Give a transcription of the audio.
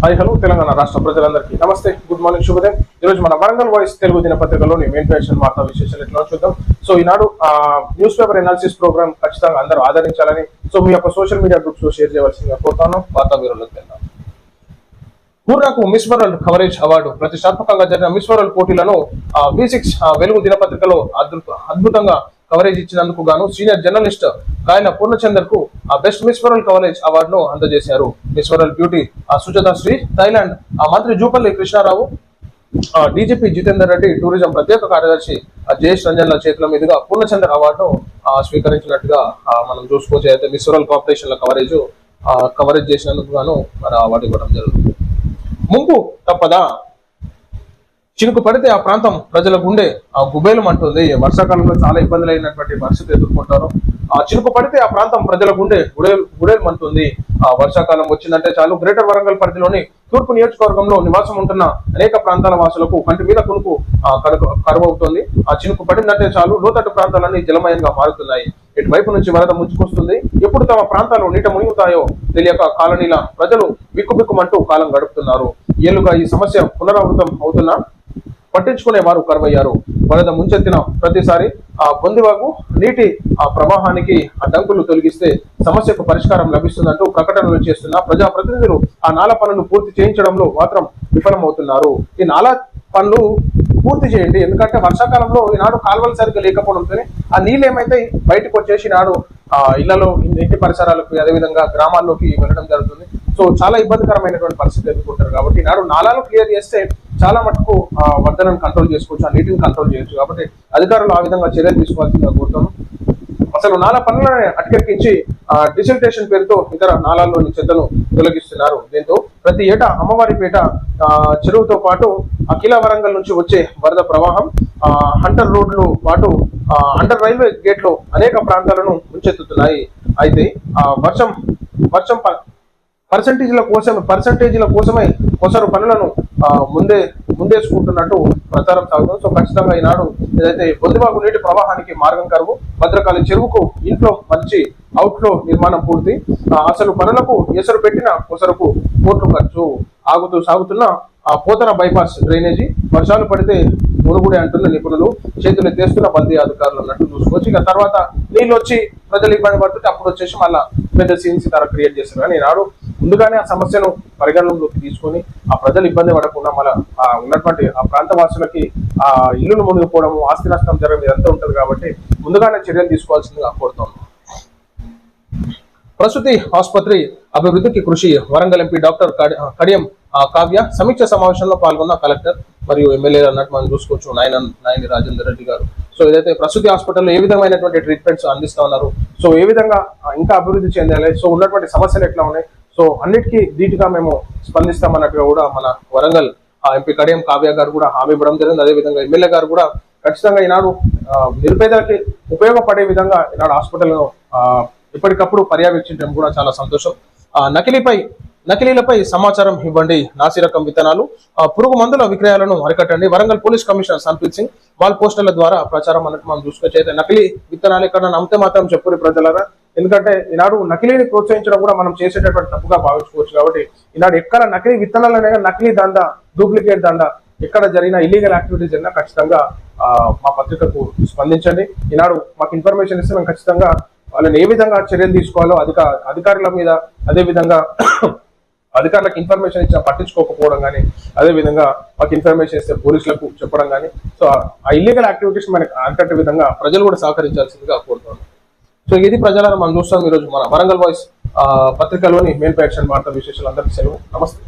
Hi hello Telangana రాష్ట్ర ప్రజలందరికీ నమస్తే, గుడ్ మార్నింగ్, శుభోదయం. ఈరోజు మన వరంగల్ వాయిస్ తెలుగు దినపత్రికలోని మెయిన్ పేషన్ వార్తా విశేషాలు ఎట్లా చూద్దాం. సో ఈనాడు న్యూస్ పేపర్ ఎనాలిసిస్ ప్రోగ్రామ్ ఖచ్చితంగా అందరూ ఆదరించాలని, సో మీ యొక్క సోషల్ మీడియా గ్రూప్స్ లో షేర్ చేయవలసిందిగా కోరుతాను. వార్తా వివరాలకు వెళ్దాం. పూర్ణకు మిస్ వరల్డ్ కవరేజ్ అవార్డు. ప్రతిష్టాత్మకంగా జరిగిన మిస్ వరల్డ్ పోటీలను V6 వెలుగు దినపత్రికలో అద్భుతంగా కవరేజ్ ఇచ్చినందుకు గాను సీనియర్ జర్నలిస్ట్ గాయన పూర్ణచందర్ కు బెస్ట్ మిస్ వరల్డ్ కవరేజ్ అవార్డును అందజేశారు. Miss world beauty Sujatha Sri, Thailand మంత్రి జూపల్లి కృష్ణారావు, డీజీపీ జితేందర్ రెడ్డి, టూరిజం ప్రత్యేక కార్యదర్శి జయేష్ రంజన్ల చేతుల మీదుగా పూర్ణచందర్ అవార్డును స్వీకరించినట్టుగా మనం చూసుకోవచ్చు. అయితే మిస్ వరల్డ్ కార్పొరేషన్ల కవరేజ్ చేసినందుకు గాను మరి అవార్డు ఇవ్వడం జరుగుతుంది. ముంపు తప్పదా? చినుకు పడితే ఆ ప్రాంతం ప్రజల గుండె గుబేలం అంటుంది. వర్షాకాలంలో చాలా ఇబ్బందులు అయినటువంటి పరిస్థితి ఎదుర్కొంటారు. చినుకు పడితే ఆ ప్రాంతం ప్రజల గుండె గుడేలం అంటుంది. వర్షాకాలం వచ్చిందంటే చాలు గ్రేటర్ వరంగల్ పరిధిలోని తూర్పు నియోజకవర్గంలో నివాసం ఉంటున్న అనేక ప్రాంతాల వాసులకు కంటి మీద కునుకు కరువవుతోంది. ఆ చినుకు పడిందంటే చాలు లోతట్టు ప్రాంతాలన్నీ జలమయంగా మారుతున్నాయి. ఇటువైపు నుంచి వరద ముంచుకొస్తుంది. ఎప్పుడు తమ ప్రాంతాలు నీట మునిగుతాయో తెలియక కాలనీల ప్రజలు బిక్కుబిక్కుమంటూ కాలం గడుపుతున్నారు. ఏళ్లుగా ఈ సమస్య పునరావృతం అవుతున్నా పట్టించుకునే వారు కరువయ్యారు. వరద ముంచెత్తిన ప్రతిసారి బొందివాగు నీటి ప్రవాహానికి డంకులు తొలగిస్తే సమస్యకు పరిష్కారం లభిస్తుందంటూ ప్రకటనలు చేస్తున్న ప్రజాప్రతినిధులు ఆ నాలా పనులు పూర్తి చేయించడంలో మాత్రం విఫలమవుతున్నారు. ఈ నాలా పనులు పూర్తి చేయండి, ఎందుకంటే వర్షాకాలంలో ఈనాడు కాలువలు సరిగ్గా లేకపోవడంతో ఆ నీళ్ళు ఏమైతే బయటకు వచ్చేసి నాడు ఇళ్లలో, ఇంటి పరిసరాలకు, అదేవిధంగా గ్రామాల్లోకి వెళ్ళడం జరుగుతుంది. సో చాలా ఇబ్బందికరమైనటువంటి పరిస్థితి ఎదుర్కొంటారు. కాబట్టి నాడు నాలాలు క్లియర్ చేస్తే చాలా మటుకు వర్ధనను కంట్రోల్ చేసుకోవచ్చు, ఆ నీటిని కంట్రోల్ చేయొచ్చు. కాబట్టి అధికారులు ఆ విధంగా చర్యలు తీసుకోవాల్సిందిగా కోరుతాను. అసలు నాలా పనులను అటకెక్కించి డిసిల్టేషన్ పేరుతో ఇతర నాలాల్లోని చెత్తను తొలగిస్తున్నారు. దీంతో ప్రతి ఏటా అమ్మవారిపేట చెరువుతో పాటు అఖిల వరంగల్ నుంచి వచ్చే వరద ప్రవాహం హంటర్ రోడ్లు పాటు అండర్ రైల్వే గేట్లు అనేక ప్రాంతాలను ముంచెత్తుతున్నాయి. అయితే వర్షం పర్సంటేజీల కోసమే కొసరు పనులను ముందేసుకుంటున్నట్టు ప్రచారం సాగుతుంది. సో ఖచ్చితంగా ఈనాడు ఏదైతే బొద్దుబాగు నీటి ప్రవాహానికి మార్గం కరువు, భద్రకాళి చెరువుకు ఇంట్లో మంచి అవుట్లో నిర్మాణం పూర్తి, అసలు పనులకు ఎసరు పెట్టిన కొసరకు కోట్లు ఖర్చు, సాగుతున్న పోతన బైపాస్ డ్రైనేజీ, వర్షాలు పడితే మురుగుడే అంటున్న నిపుణులు, చేతులు ఎత్తేస్తున్న బందీ అధికారులు అన్నట్టు చూసుకోవచ్చు. ఇక తర్వాత నీళ్ళు వచ్చి ప్రజలు ఇబ్బంది పడుతుంటే అప్పుడు వచ్చేసి మళ్ళా పెద్ద సీన్స్ క్రియేట్ చేస్తారు. కానీ ఈనాడు ముందుగానే ఆ సమస్యను పరిగణనలోకి తీసుకొని ఆ ప్రజలు ఇబ్బంది పడకుండా మళ్ళీ ఉన్నటువంటి ఆ ప్రాంత వాసులకి ఆ ఇల్లును మునిగిపోవడము, ఆస్తి నష్టం జరగడం ఇదంతా ఉంటుంది. కాబట్టి ముందుగానే చర్యలు తీసుకోవాల్సిందిగా కోరుతాం. ప్రసూతి ఆసుపత్రి అభివృద్ధికి కృషి. వరంగల్ ఎంపీ డాక్టర్ కడియం కావ్య సమీక్ష సమావేశంలో పాల్గొన్న కలెక్టర్ మరియు ఎమ్మెల్యేలు అన్నట్టు మనం చూసుకోవచ్చు. నాయని రాజేందర్ రెడ్డి గారు. సో ఏదైతే ప్రసూతి హాస్పిటల్లో ఏ విధమైనటువంటి ట్రీట్మెంట్స్ అందిస్తా ఉన్నారు, సో ఏ విధంగా ఇంకా అభివృద్ధి చెందాలి, సో ఉన్నటువంటి సమస్యలు ఎట్లా ఉన్నాయి, సో అన్నిటికీ ధీటుగా మేము స్పందిస్తామన్నట్టుగా కూడా మన వరంగల్ ఎంపీ కడియం కావ్య గారు కూడా హామీ ఇవ్వడం జరిగింది. అదేవిధంగా ఎమ్మెల్యే గారు కూడా ఖచ్చితంగా ఈనాడు నిరుపేదలకి ఉపయోగపడే విధంగా ఈనాడు హాస్పిటల్ను ఎప్పటికప్పుడు పర్యవేక్షించడం కూడా చాలా సంతోషం. నకిలీలపై సమాచారం ఇవ్వండి, నాసిరకం విత్తనాలు, పురుగు మందుల విక్రయాలను అరికట్టండి. Warangal police commissioner Sampreeth Singh wall పోస్టర్ల ద్వారా ప్రచారం అన్నట్టు మనం చూసుకొచ్చి, అయితే నకిలీ విత్తనాలు ఎక్కడ నమ్మితే మాత్రం చెప్పురి ప్రజలరా, ఎందుకంటే ఈనాడు నకిలీని ప్రోత్సహించడం కూడా మనం చేసేటటువంటి తప్పుగా భావించుకోవచ్చు. కాబట్టి ఈనాడు ఎక్కడ నకిలీ విత్తనాలు అనేవి, నకిలీ దందా, డూప్లికేట్ దందా ఎక్కడ జరిగినా, ఇల్లీగల్ యాక్టివిటీస్ జరిగినా ఖచ్చితంగా మా పత్రికకు స్పందించండి. ఈనాడు మాకు ఇన్ఫర్మేషన్ ఇస్తే మేము ఖచ్చితంగా వాళ్ళని ఏ విధంగా చర్యలు తీసుకోవాలో అధికారుల మీద, అదేవిధంగా అధికారులకు ఇన్ఫర్మేషన్ ఇచ్చినా పట్టించుకోకపోవడం కానీ, అదేవిధంగా మాకు ఇన్ఫర్మేషన్ ఇస్తే పోలీసులకు చెప్పడం కానీ, సో ఆ ఇల్లీగల్ యాక్టివిటీస్ మనకి అరికట్టే విధంగా ప్రజలు కూడా సహకరించాల్సిందిగా కోరుతున్నాను. సో ఇది ప్రజలను మనం చూస్తాం ఈరోజు మన వరంగల్ వాయిస్ పత్రికలోని మెయిన్ యాక్షన్ వార్తా విశేషాలు. అందరికీ సెలవు, నమస్తే.